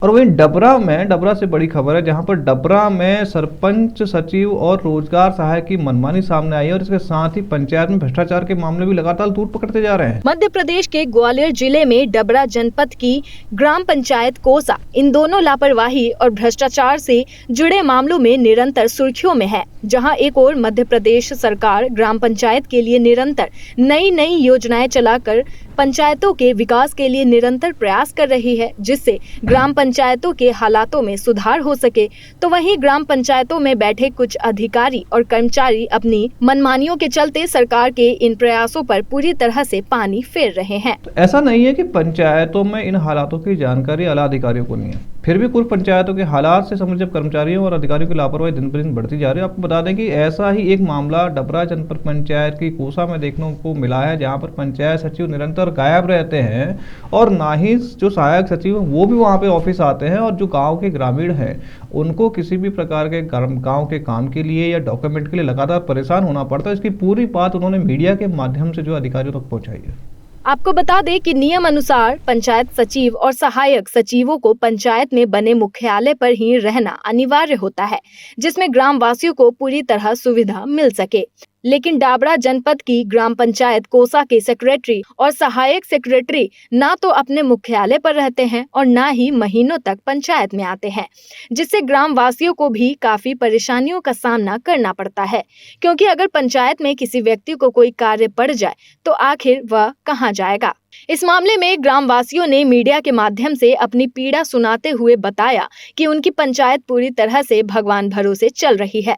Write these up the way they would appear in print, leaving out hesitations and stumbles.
और वहीं डबरा से बड़ी खबर है, जहां पर डबरा में सरपंच, सचिव और रोजगार सहायक की मनमानी सामने आई है और इसके साथ ही पंचायत में भ्रष्टाचार के मामले भी लगातार तूल पकड़ते जा रहे हैं। मध्य प्रदेश के ग्वालियर जिले में डबरा जनपद की ग्राम पंचायत कोसा इन दोनों लापरवाही और भ्रष्टाचार से जुड़े मामलों में निरंतर सुर्खियों में है। जहां एक ओर मध्य प्रदेश सरकार ग्राम पंचायत के लिए निरंतर नई योजनाएं चलाकर पंचायतों के विकास के लिए निरंतर प्रयास कर रही है, जिससे ग्राम पंचायतों के हालातों में सुधार हो सके, तो वहीं ग्राम पंचायतों में बैठे कुछ अधिकारी और कर्मचारी अपनी मनमानियों के चलते सरकार के इन प्रयासों पर पूरी तरह से पानी फेर रहे हैं। तो ऐसा नहीं है कि पंचायतों में इन हालातों की जानकारी आला अधिकारियों को नहीं है, फिर भी कुछ पंचायतों के हालात से संबंधित जब कर्मचारियों और अधिकारियों की लापरवाही दिन पर दिन बढ़ती जा रही है। आपको बता दें कि ऐसा ही एक मामला डबरा जनपद पंचायत की कोसा में देखने को मिला है, जहां पर पंचायत सचिव निरंतर गायब रहते हैं और ना ही जो सहायक सचिव वो भी वहां पे ऑफिस आते हैं, और जो गांव के ग्रामीण हैं उनको किसी भी प्रकार के गांव के काम के लिए या डॉक्यूमेंट के लिए लगातार परेशान होना पड़ता है। इसकी पूरी बात उन्होंने मीडिया के माध्यम से जो अधिकारियों तक पहुंचाई है। आपको बता दें कि नियम अनुसार पंचायत सचिव और सहायक सचिवों को पंचायत में बने मुख्यालय पर ही रहना अनिवार्य होता है, जिसमें ग्राम वासियों को पूरी तरह सुविधा मिल सके। लेकिन डबरा जनपद की ग्राम पंचायत कोसा के सेक्रेटरी और सहायक सेक्रेटरी ना तो अपने मुख्यालय पर रहते हैं और ना ही महीनों तक पंचायत में आते हैं, जिससे ग्राम वासियों को भी काफी परेशानियों का सामना करना पड़ता है। क्योंकि अगर पंचायत में किसी व्यक्ति को कोई कार्य पड़ जाए तो आखिर वह कहां जाएगा। इस मामले में ग्राम वासियों ने मीडिया के माध्यम से अपनी पीड़ा सुनाते हुए बताया कि उनकी पंचायत पूरी तरह से भगवान भरोसे चल रही है,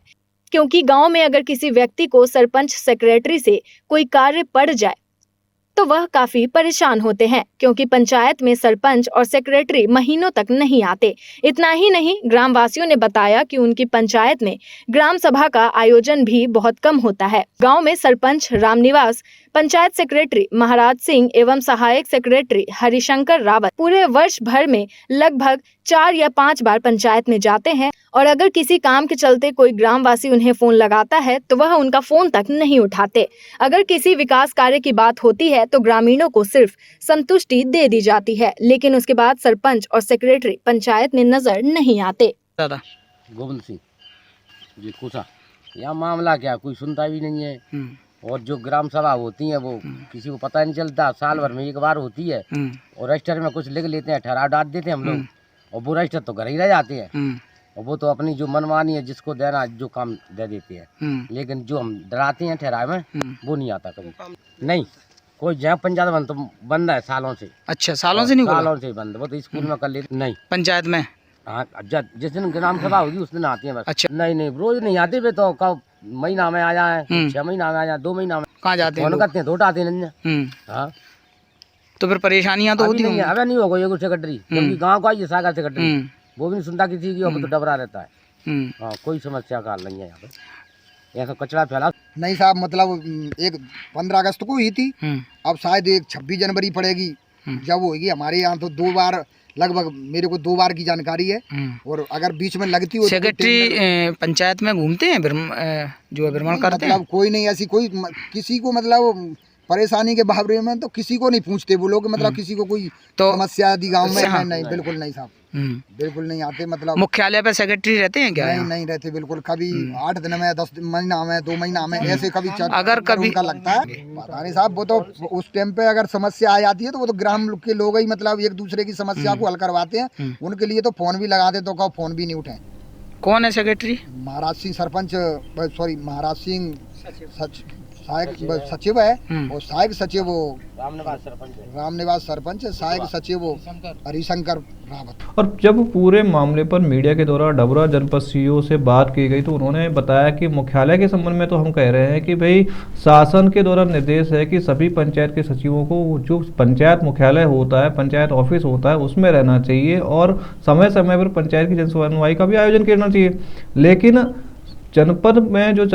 क्योंकि गांव में अगर किसी व्यक्ति को सरपंच सेक्रेटरी से कोई कार्य पड़ जाए तो वह काफी परेशान होते हैं, क्योंकि पंचायत में सरपंच और सेक्रेटरी महीनों तक नहीं आते। इतना ही नहीं, ग्राम वासियों ने बताया कि उनकी पंचायत में ग्राम सभा का आयोजन भी बहुत कम होता है। गांव में सरपंच रामनिवास, पंचायत सेक्रेटरी महाराज सिंह एवं सहायक सेक्रेटरी हरिशंकर रावत पूरे वर्ष भर में लगभग 4 या 5 बार पंचायत में जाते हैं, और अगर किसी काम के चलते कोई ग्रामवासी उन्हें फोन लगाता है तो वह उनका फोन तक नहीं उठाते। अगर किसी विकास कार्य की बात होती है तो ग्रामीणों को सिर्फ संतुष्टि दे दी जाती है, लेकिन उसके बाद सरपंच और सेक्रेटरी पंचायत में नजर नहीं आते। दादा गोविंद सिंह जी कोसा, यहाँ मामला क्या, कोई सुनता भी नहीं है। और जो ग्राम सभा होती है वो किसी को पता नहीं चलता, साल भर में एक बार होती है और रजिस्टर में कुछ लिख लेते हैं, ठहराव डाल देते हैं हम लोग, और वो रजिस्टर तो घर ही रह जाते हैं। और वो तो अपनी जो मनमानी है, जिसको देना जो काम दे देते हैं, लेकिन जो हम डराते हैं ठहराव में वो नहीं आता कभी। नहीं, कोई जहाँ पंचायत बंद तो बंद है सालों से। अच्छा, सालों से नहीं, सालों से बंद। वो तो स्कूल में कर लेते नहीं, पंचायत में हाँ, जिस दिन ग्राम सभा होगी उस दिन आती है बस। अच्छा, नहीं रोज नहीं आते वे तो कब महीना में आ जाए, 6 महीना में आ जाए, 2 महीना में कहाँ जाते हैं, फोन करते हैं तो उठाते नहीं। हाँ, तो फिर परेशानियां तो होती नहीं, अगर नहीं होगा ये सेक्रेटरी, क्योंकि गाँव का ये सागर सेक्रेटरी वो भी नहीं सुनता किसी की, वो तो डबरा रहता है। हाँ, कोई समस्या का हल नहीं है यहाँ पे। यहाँ कचरा फैला नहीं साहब, मतलब एक 15 अगस्त को हुई थी, अब शायद एक 26 जनवरी पड़ेगी जब होगी। हमारे यहाँ तो 2 बार, लगभग मेरे को 2 बार की जानकारी है, और अगर बीच में लगती हो सेक्रेटरी पंचायत में घूमते हैं, जो है भ्रमण करते हैं। मतलब कोई नहीं ऐसी कोई किसी को मतलब परेशानी के बारे में तो किसी को नहीं पूछते वो लोग, मतलब किसी को कोई तो समस्या यदि गाँव में है, नहीं बिल्कुल नहीं साहब, बिल्कुल नहीं आते। मतलब मुख्यालय पे सेक्रेटरी रहते हैं क्या? नहीं रहते बिल्कुल, कभी 8 दिन में, 10 महीना में, 2 महीना में, ऐसे कभी अगर कभी उनका लगता है पता नहीं साहब। वो तो उस टाइम पे अगर समस्या आ जाती है तो वो तो ग्राम के लोग ही मतलब एक दूसरे की समस्या को हल करवाते हैं। उनके लिए तो फोन भी लगाते तो कहो फोन भी नहीं उठाए। कौन है सेक्रेटरी? महाराज सिंह सरपंच, सॉरी महाराज सिंह सहायक सचिव है, और सहायक सचिव वो रामनिवास सरपंच है, सहायक सचिव वो हरिशंकर रावत। और जब पूरे मामले पर मीडिया के द्वारा डबरा जनपद सीईओ से बात की गई तो उन्होंने बताया कि मुख्यालय के संबंध में तो हम कह रहे हैं कि भाई शासन के द्वारा निर्देश है कि सभी पंचायत के सचिवों को जो पंचायत मुख्यालय होता है, पंचायत ऑफिस होता है, उसमें रहना चाहिए और समय समय पर पंचायत की जनसुनवाई का भी आयोजन करना चाहिए। लेकिन जनपद में जो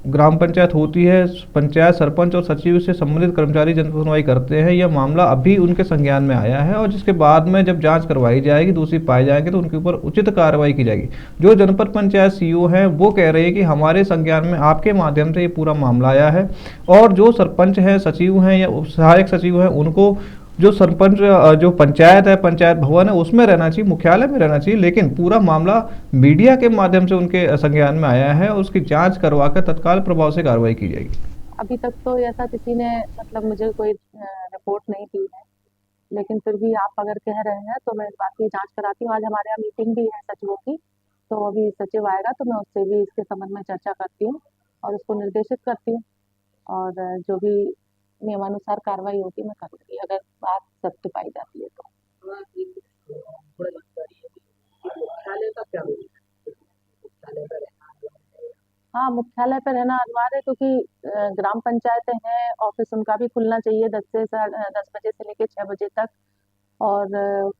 ग्राम पंचायत होती है, पंचायत सरपंच और सचिव से संबंधित कर्मचारी जनसुनवाई करते हैं। यह मामला अभी उनके संज्ञान में आया है, और जिसके बाद में जब जांच करवाई जाएगी, दोषी पाए जाएंगे तो उनके ऊपर उचित कार्रवाई की जाएगी। जो जनपद पंचायत सीईओ हैं वो कह रहे हैं कि हमारे संज्ञान में आपके माध्यम से ये पूरा मामला आया है, और जो सरपंच हैं, सचिव हैं या सहायक सचिव हैं, उनको जो सरपंच जो पंचायत है, पंचायत भवन है, उसमें रहना चाहिए, मुख्यालय में रहना चाहिए। लेकिन पूरा मामला मीडिया के माध्यम से उनके संज्ञान में आया है और उसकी जांच करवा कर तत्काल प्रभाव से कार्रवाई की जाएगी। अभी तक तो ऐसा किसी ने मतलब मुझे कोई रिपोर्ट नहीं दी है, लेकिन फिर भी आप अगर कह रहे हैं तो मैं इस बात की जांच कराती हूँ। आज हमारे यहाँ मीटिंग भी है सचिवों की, तो अभी सचिव आएगा तो मैं उससे भी इसके संबंध में चर्चा करती हूँ और उसको निर्देशित करती हूँ, और जो भी नियमानुसार कार्रवाई होगी मैं करूँगी अगर बात सत्य पाई जाती है तो। हाँ, मुख्यालय पर रहना अनिवार्य है, क्योंकि ग्राम पंचायतें हैं, ऑफिस उनका भी खुलना चाहिए 10 बजे से लेकर 6 बजे तक, और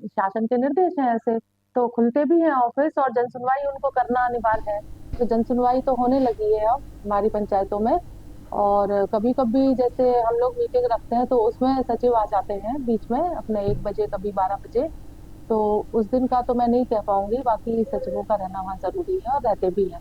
शासन के निर्देश हैं ऐसे, तो खुलते भी हैं ऑफिस, और जन सुनवाई उनको करना अनिवार्य है। तो जन सुनवाई तो होने लगी है अब हमारी पंचायतों में, और कभी कभी जैसे हम लोग मीटिंग रखते हैं तो उसमें सचिव आ जाते हैं बीच में अपने 1 बजे, कभी 12 बजे, तो उस दिन का तो मैं नहीं कह पाऊंगी, बाकी सचिवों का रहना वहाँ जरूरी है और रहते भी हैं।